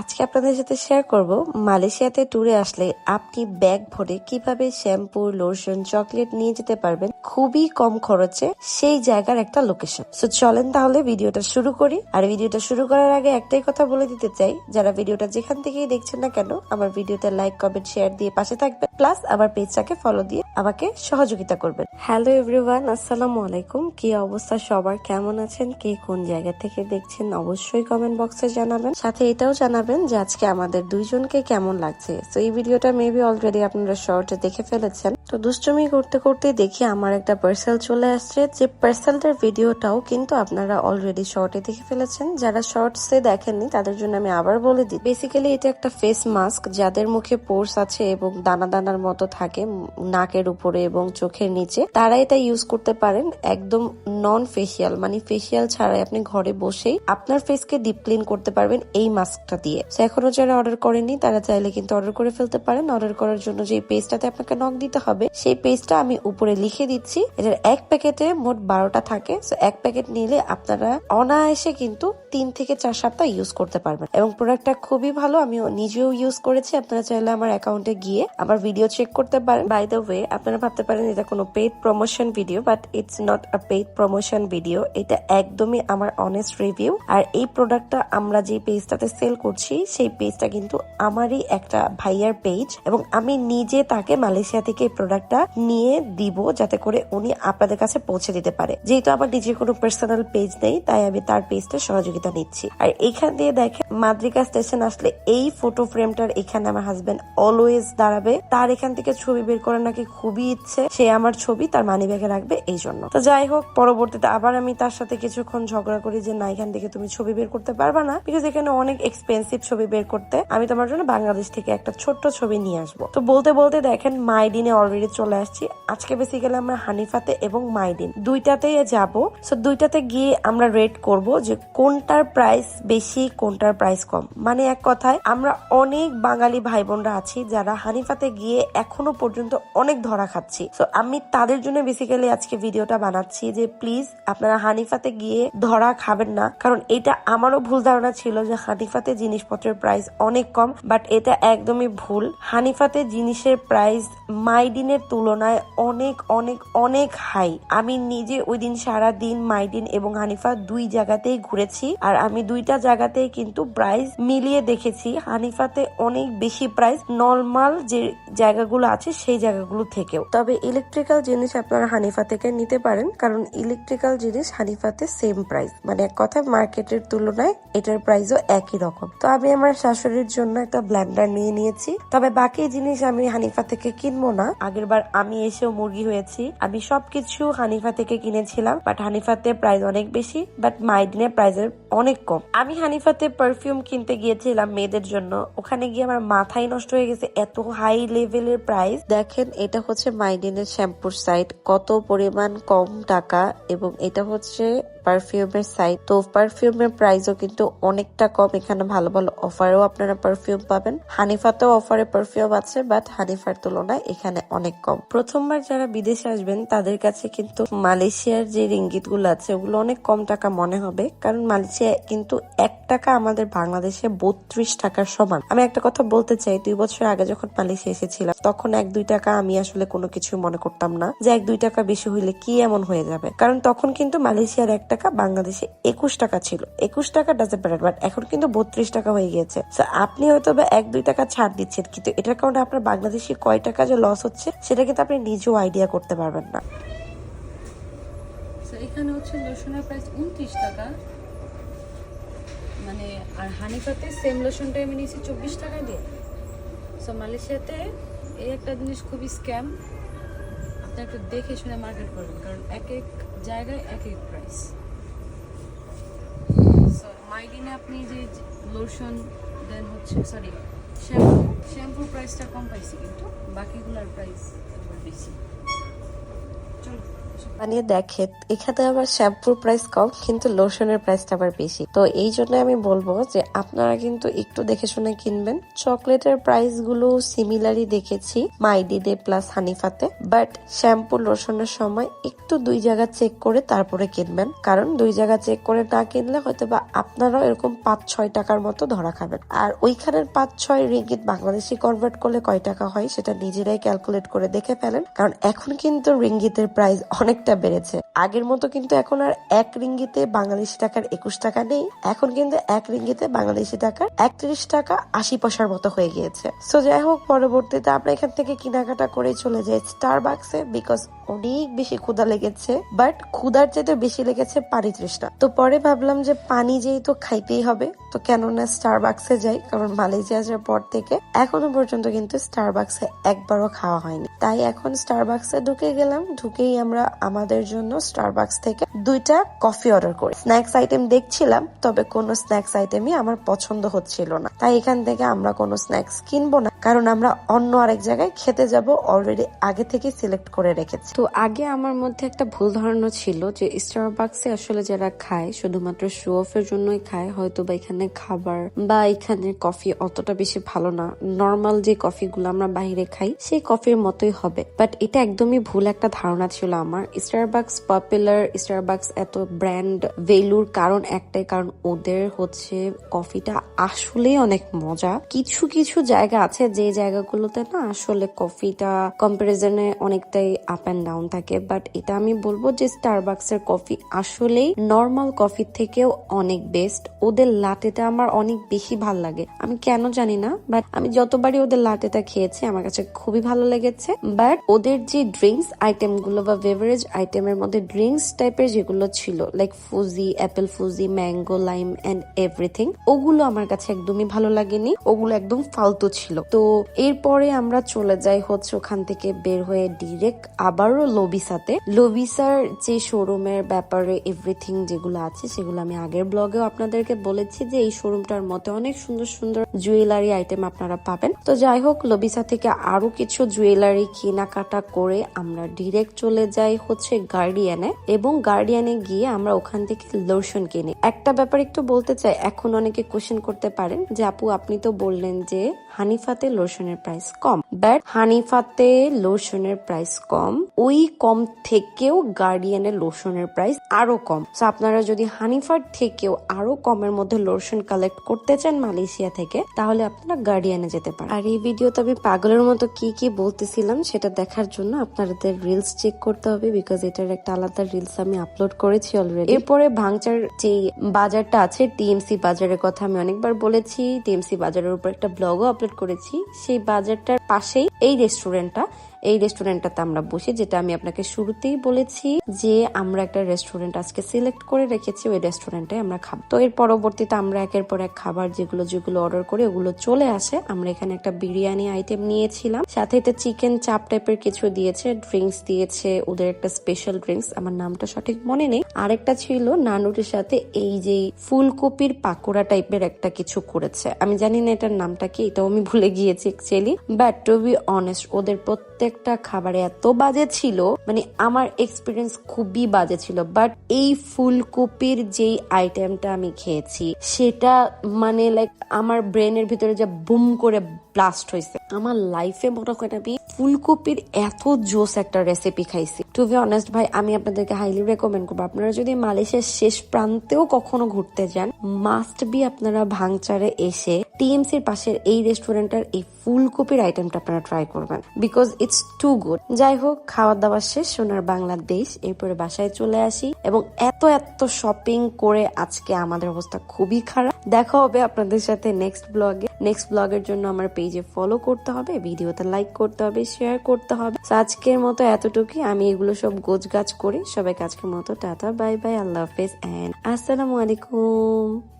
আজকে আপনাদের সাথে শেয়ার করব মালয়েশিয়াতে ট্যুরে আসলে আপনি ব্যাগ ভরে কিভাবে শ্যাম্পু, লোশন, চকলেট নিয়ে যেতে পারবেন খুবই কম খরচে সেই জায়গার একটা লোকেশন। সো চলেন তাহলে ভিডিওটা শুরু করি। আর ভিডিওটা শুরু করার আগে একটাই কথা বলে দিতে চাই, যারা ভিডিওটা যেখান থেকেই দেখছেন না কেন আমার ভিডিওতে লাইক, কমেন্ট, শেয়ার দিয়ে পাশে থাকবেন, প্লাস আমার পেজটাকে ফলো দিয়ে আমাকে সহযোগিতা করবেন। হ্যালো এভরিওয়ান, আসসালামু আলাইকুম। কি অবস্থা সবার, কেমন আছেন, কে কোন জায়গা থেকে দেখছেন অবশ্যই কমেন্ট বক্সে জানাবেন। সাথে এটাও জানাবেন যে আজকে আমাদের দুইজনকে কেমন লাগছে। তো এই ভিডিওটা মেবি অলরেডি আপনারা শর্টে দেখে ফেলেছেন। তো দুষ্টুমি করতে করতে দেখি আমার একটা পার্সেল চলে আসছে, যে পার্সেলটার ভিডিওটাও কিন্তু আপনারা অলরেডি শর্টে দেখে ফেলেছেন। যারা শর্টসে দেখেননি তাদের জন্য আমি আবার বলে দিই, বেসিক্যালি এটা একটা ফেস মাস্ক, যাদের মুখে পোর্স আছে এবং দানা দানার মতো থাকে নাকের উপরে এবং চোখের নিচে, তারা এটা ইউজ করতে পারেন। একদম নন ফেসিয়াল, মানে ফেসিয়াল ছাড়াই আপনি ঘরে বসেই আপনার ফেসকে ডিপ ক্লিন করতে পারবেন এই মাস্কটা দিয়ে। এখনো যারা অর্ডার করেনি তারা চাইলে কিন্তু অর্ডার করে ফেলতে পারেন। অর্ডার করার জন্য যে পেজটাতে আপনাকে নক দিতে হবে সেই পেজটা আমি উপরে লিখে দিচ্ছি। এটার এক প্যাকেটে মোট 12টা থাকে। এক প্যাকেট নিলে আপনারা অনায়াসে কিন্তু 3 থেকে 4 সপ্তাহ ইউজ করতে পারবেন এবং প্রোডাক্টটা খুবই ভালো। আমি নিজেও ইউজ করেছি। আপনারা চাইলে আমার অ্যাকাউন্টে গিয়ে আমার ভিডিও চেক করতে পারেন। বাই দ্য ওয়ে, আপনারা ভাবতে পারেন এটা কোনো paid promotion video, but it's not a paid promotion video. এটা একদমই আমার অনেস্ট রিভিউ। আর এই প্রোডাক্টটা আমরা যে পেজটাতে সেল করছি সেই পেজটা কিন্তু আমারই একটা ভাইয়ার পেজ এবং আমি নিজে তাকে মালয়েশিয়া থেকে এই প্রোডাক্টটা নিয়ে দিব যাতে করে উনি আপনাদের কাছে পৌঁছে দিতে পারে। যেহেতু আমার নিজের কোনো পার্সোনাল পেজ নেই তাই আমি তার পেজটা সহযোগিতা নিচ্ছি। আর এখান দিয়ে দেখেন মাদ্রিকা স্টেশন আসলে এই ফটো ফ্রেমটার এখানে আমার হাজবেন্ড অলওয়েজ দাঁড়াবে। তার এখান থেকে ছবি বের করার নাকি খুবই ইচ্ছে, সে আমার ছবি তার মানি ব্যাগে রাখবে এই জন্য। তো যাই হোক, পরবর্তীতে আবার আমি তার সাথে কিছুক্ষণ ঝগড়া করি যে না, এখান থেকে তুমি ছবি বের করতে পারবা না, বিকজ এখানে অনেক এক্সপেন্সিভ ছবি বের করতে। আমি তোমার জন্য বাংলাদেশ থেকে একটা ছোট্ট ছবি নিয়ে আসবো। তো বলতে বলতে দেখেন মাইডিনে অলরেডি চলে আসছি। আজকে বেসিক্যালি আমরা হানিফাতে এবং মাইডিন দুইটাতেই যাব। সো দুইটাতে গিয়ে আমরা রেট করব যে কোনটার প্রাইস বেশি, কোনটার প্রাইস কম। মানে এক কথায় আমরা অনেক বাঙালি ভাই বোনরা আছি যারা হানিফাতে গিয়ে এখনো পর্যন্ত অনেক ধরা খাচ্ছি। তো আমি তাদের জন্য বেসিক্যালি আজকে ভিডিওটা বানাচ্ছি যে প্লিজ আপনারা হানিফাতে গিয়ে ধরা খাবেন না। কারণ এটা আমারও ভুল ধারণা ছিল যে হানিফাতে জিনিসপত্রের প্রাইস অনেক কম, বাট এটা একদমই ভুল। হানিফাতে জিনিসের প্রাইস মাইডিনের তুলনায় অনেক অনেক অনেক হাই। আমি নিজে ওই দিন সারা দিন মাইডিন এবং হানিফা দুই জায়গাতেই ঘুরেছি আর আমি দুইটা জায়গাতেই কিন্তু প্রাইস মিলিয়ে দেখেছি হানিফাতে অনেক বেশি প্রাইস নরমাল যে জায়গাগুলো আছে সেই জায়গাগুলো থেকেও। তবে ইলেকট্রিক্যাল জিনিস আপনারা হানিফা থেকে নিতে পারেন, কারণ ইলেকট্রিক্যাল জিনিস হানিফাতে সেম প্রাইস, মানে এক কথায় মার্কেটের তুলনায় এটার প্রাইসও একই রকম। তো আমি আমার শাশুড়ির জন্য একটা ব্লেন্ডার নিয়ে নিয়েছি। তবে বাকি জিনিস আমি হানিফা থেকে কিনবো না। আগের বার আমি এসেও মুরগি হয়েছি। আমি সবকিছু হানিফা থেকে কিনেছিলাম, বাট হানিফাতে প্রাইস অনেক বেশি, বাট মাইডিনের প্রাইসের অনেক কম। আমি হানিফাতে পারফিউম কিনতে গিয়েছিলাম মেয়েদের জন্য। ওখানে গিয়ে আমার মাথাই নষ্ট হয়ে গেছে, এত হাই লেভেলের প্রাইস। দেখেন এটা হচ্ছে মাইডিনের শ্যাম্পুর সাইট, কত পরিমাণ কম টাকা, এবং এটা হচ্ছে পারফিউমের সাইট। তো পারফিউমের প্রাইসও কিন্তু অনেকটা কম। এখানে ভালো ভালো অফারেও আপনারা পারফিউম পাবেন। হানিফাতেও অফারে পারফিউম আছে, বাট হানিফার তুলনায় এখানে অনেক কম। প্রথমবার যারা বিদেশে আসবেন তাদের কাছে কিন্তু মালয়েশিয়ার যে রিঙ্গিত গুলো আছে ওগুলো অনেক কম টাকা মনে হবে, কারণ মালয়েশিয়া কিন্তু 1 টাকা আমাদের বাংলাদেশে 32 টাকার সমান। আমি একটা কথা বলতে চাই, 2 বছর আগে যখন মালয়েশিয়া এসেছিলাম তখন 1-2 টাকা আমি আসলে কোনো কিছু মনে করতাম না যে 1-2 টাকা বেশি হইলে কি এমন হয়ে যাবে, কারণ তখন কিন্তু মালয়েশিয়ার 1 টাকা বাংলাদেশে 21 টাকা ছিল। 21 টাকা ডাজন্ট ম্যাটার, বাট এখন কিন্তু 32 টাকা হয়ে গিয়েছে। আপনি হয়তো বা 1-2 টাকা ছাড় দিচ্ছেন, কিন্তু এটার কারণে আপনার বাংলাদেশে কয় টাকা যে লস হচ্ছে সেটা কিন্তু আপনি নিজেও আইডিয়া করতে পারবেন না। এখানে হচ্ছে লোশনের প্রাইস 29 টাকা, মানে আর হানিফাতে সেম লোশনটা আমি নিয়েছি 24 টাকা দিয়ে। সো মালয়েশিয়াতে এই একটা জিনিস খুবই স্ক্যাম। আপনি একটু দেখে শুনে মার্কেট করবেন, কারণ এক এক জায়গায় এক এক প্রাইস। সো মাইডিনে আপনি যে লোশন দেন হচ্ছে শ্যাম্পুর প্রাইসটা কম পাইছি, কিন্তু বাকিগুলোর প্রাইস একবার বেশি। চলো মানে দেখেন এখানে আবার শ্যাম্পুর প্রাইস কম কিন্তু লোশনের প্রাইসটা আবার বেশি, তো এই জন্য আমি বলবো যে আপনারা কিন্তু একটু দেখে শুনে কিনবেন। চকলেটের প্রাইস গুলো সিমিলারই দেখেছি মাইডিডে প্লাস হানিফাতে, বাট শ্যাম্পু লোশনের সময় একটু দুই জায়গা চেক করে তারপরে কিনবেন, কারণ দুই জায়গা চেক করে না কিনলে হয়তো বা আপনারাও এরকম 5-6 টাকার মতো ধরা খাবেন। আর ওইখানের 5-6 রিঙ্গিত বাংলাদেশি কনভার্ট করলে কয় টাকা হয় সেটা নিজেরাই ক্যালকুলেট করে দেখে ফেলেন, কারণ এখন কিন্তু রিঙ্গিতের প্রাইস অনেকটা বেড়েছে। আগের মতো কিন্তু এখন আর 1 রিঙ্গিতে বাংলাদেশি টাকার 21 টাকা নেই, এখন কিন্তু 1 রিঙ্গিতে বাংলাদেশি টাকার 31 টাকা 80 পয়সার মতো হয়ে গিয়েছে। সো যাই হোক, পরবর্তীতে আমরা এখান থেকে কেনাকাটা করে চলে যাই স্টারবাকসে, বিকজ অনেক বেশি ক্ষুধা লেগেছে, বাট ক্ষুধার চাইতে বেশি লেগেছে পানি তৃষ্ণা। তো পরে ভাবলাম যে পানি যেহেতু খাইতেই হবে, তো কেননা স্টারবাকসে যাই, কারণ মালয়েশিয়া আসার পর থেকে এখনো পর্যন্ত কিন্তু স্টারবাকসে একবারও খাওয়া হয়নি। তাই এখন স্টারবাকসে ঢুকে গেলাম, ঢুকেই আমরা আমাদের জন্য স্টারবাকস থেকে 2টা কফি অর্ডার করি। স্ন্যাক্স আইটেম দেখছিলাম, তবে কোনো স্ন্যাক্স আইটেমই আমার পছন্দ হচ্ছিল না, তাই এখান থেকে আমরা কোনো স্ন্যাক্স কিনবো না, কারণ আমরা অন্য আরেক জায়গায় খেতে যাব, অলরেডি আগে থেকে সিলেক্ট করে রেখেছি। তো আগে আমার মধ্যে একটা ভুল ধারণা ছিল যে স্টারবাকসে আসলে যারা খায় শুধুমাত্র শো অফের জন্যই খায়, হয়তো বা এখানে খাবার বা এখানে কফি অতটা বেশি ভালো না, নর্মাল যে কফিগুলো আমরা বাইরে খাই সেই কফির মতোই হবে, বাট এটা একদমই ভুল একটা ধারণা ছিল আমার। স্টারবাকস পপুলার, স্টারবাকস এত ব্র্যান্ড ভ্যালুর কারণ একটাই, কারণ ওদের হচ্ছে কফিটা আসলেই অনেক মজা। কিছু কিছু জায়গা আছে যে জায়গাগুলোতে না আসলে কফিটা কম্পারিজনে অনেকটাই আপ এন্ড ডাউন থাকে, বাট এটা আমি বলবো যে স্টারবাকস এর কফি আসলেই নর্মাল কফির থেকেও অনেক বেস্ট। ওদের লাটেটা আমার অনেক বেশি ভাল লাগে, আমি কেন জানি না, বাট আমি যতবারই ওদের লাটেটা খেয়েছি আমার কাছে খুবই ভালো লেগেছে। বাট ওদের যে ড্রিঙ্কস আইটেম গুলো বা বেভারেজ আইটেমের মধ্যে ড্রিঙ্কস টাইপের যেগুলো ছিল, like Fuji, apple Fuji, mango, lime and everything, ওগুলো আমার কাছে একদমই ভালো লাগেনি, ওগুলো একদম ফালতু ছিল। তো এরপরে আমরা চলে যাই হচ্ছে ওখান থেকে বের হয়ে ডিরেক্ট আবারও লবিসাতে। লবিসার যে শোরুমের ব্যাপারে এভরিথিং যেগুলো আছে সেগুলো আমি আগের ব্লগেও আপনাদেরকে বলেছি যে এই শোরুমটার মধ্যে অনেক সুন্দর সুন্দর জুয়েলারি আইটেম আপনারা পাবেন। তো যাই হোক, লবিসা থেকে আরো কিছু জুয়েলারি কেনাকাটা করে আমরা ডিরেক্ট চলে যাই হচ্ছে গার্ডিয়ানে, এবং গার্ডিয়ানে গিয়ে আমরা ওখান থেকে লোশন কিনি। একটা ব্যাপার একটু বলতে চাই, এখন অনেকে কোশ্চেন করতে পারেন যে আপু আপনি তো বললেন যে হানিফাতে লোশনের প্রাইস কম, বাট হানিফাতে লোশনের প্রাইস কম, ওই কম থেকেও গার্ডিয়ানের লোশনের প্রাইস আরো কম। তো আপনারা যদি হানিফার থেকেও আরো কমের মধ্যে লোশন কালেক্ট করতে চান মালয়েশিয়া থেকে, তাহলে আপনারা গার্ডিয়ানে যেতে পারেন। আর এই ভিডিওতে আমি পাগলের মতো কি কি বলতেছিলাম সেটা দেখার জন্য আপনাদের রিলস চেক করতে হবে, বিকজ এটার একটা আলাদা রিলস আমি আপলোড করেছি অলরেডি। এরপরে ভাঙচার যে বাজারটা আছে, টিএমসি বাজারের কথা আমি অনেকবার বলেছি, টিএমসি বাজারের উপর একটা ব্লগও আপলোড করেছি। সেই বাজারটার পাশেই এই রেস্টুরেন্টটাতে আমরা বসে, যেটা আমি আপনাকে শুরুতেই বলেছি যে আমরা একটা রেস্টুরেন্ট আজকে সিলেক্ট করে রেখেছি, ওই রেস্টুরেন্টে আমরা খাবো। তো এর পরবর্তীতে আমরা একের পর এক খাবার যেগুলো অর্ডার করে ওগুলো চলে আসে। আমরা এখানে একটা বিরিয়ানি আইটেম নিয়েছিলাম, সাথে একটা চিকেন চাপ টাইপের কিছু দিয়েছে, ড্রিঙ্কস দিয়েছে, ওদের একটা স্পেশাল ড্রিঙ্কস, আমার নামটা সঠিক মনে নেই। আরেকটা ছিল নানুটির সাথে এই যে ফুলকপির পাকোড়া টাইপের একটা কিছু করেছে, আমি জানি না এটার নামটা কি, এটাও আমি ভুলে গিয়েছি actually. But to be honest, ওদের প্রত্যেকটা খাবারে এত বাজে ছিল, মানে আমার এক্সপিরিয়েন্স খুবই বাজে ছিল। বাট এই ফুলকপির যেই আইটেমটা আমি খেয়েছি সেটা মানে লাইক আমার ব্রেনের ভিতরে যা বুম করে ব্লাস্ট হয়েছে, আমার লাইফে মনে হয় আমি ফুলকপির এত জোস একটা রেসিপি খাইছি। টু বি অনেস্ট ভাই, আমি আপনাদেরকে হাইলি রেকমেন্ড করবো, আপনারা যদি মালয়েশিয়ার শেষ প্রান্তেও কখনো ঘুরতে যান, মাস্ট বি আপনারা ভাঙচারে এসে টিএমসির পাশের এই রেস্টুরেন্টের এই ফুলকপির আইটেমটা আপনারা ট্রাই করবেন, বিকজ ইটস টু গুড। যাই হোক, খাওয়া দাওয়া শেষ, সোনার বাংলাদেশ, এরপরে বাসায় চলে আসি, এবং এত শপিং করে আজকে আমাদের অবস্থা খুবই খারাপ। দেখা হবে আপনাদের সাথে নেক্সট ব্লগের জন্য আমার পেজে ফলো করতে হবে, ভিডিওতে লাইক করতে হবে, শেয়ার করতে হবে। আজকের মতো এতটুকুই, আমি এগুলো সব গোছগাছ করি। সবাইকে আজকের মতো টাটা, বাই বাই, আল্লাহ হাফেজ এন্ড আসসালামু আলাইকুম।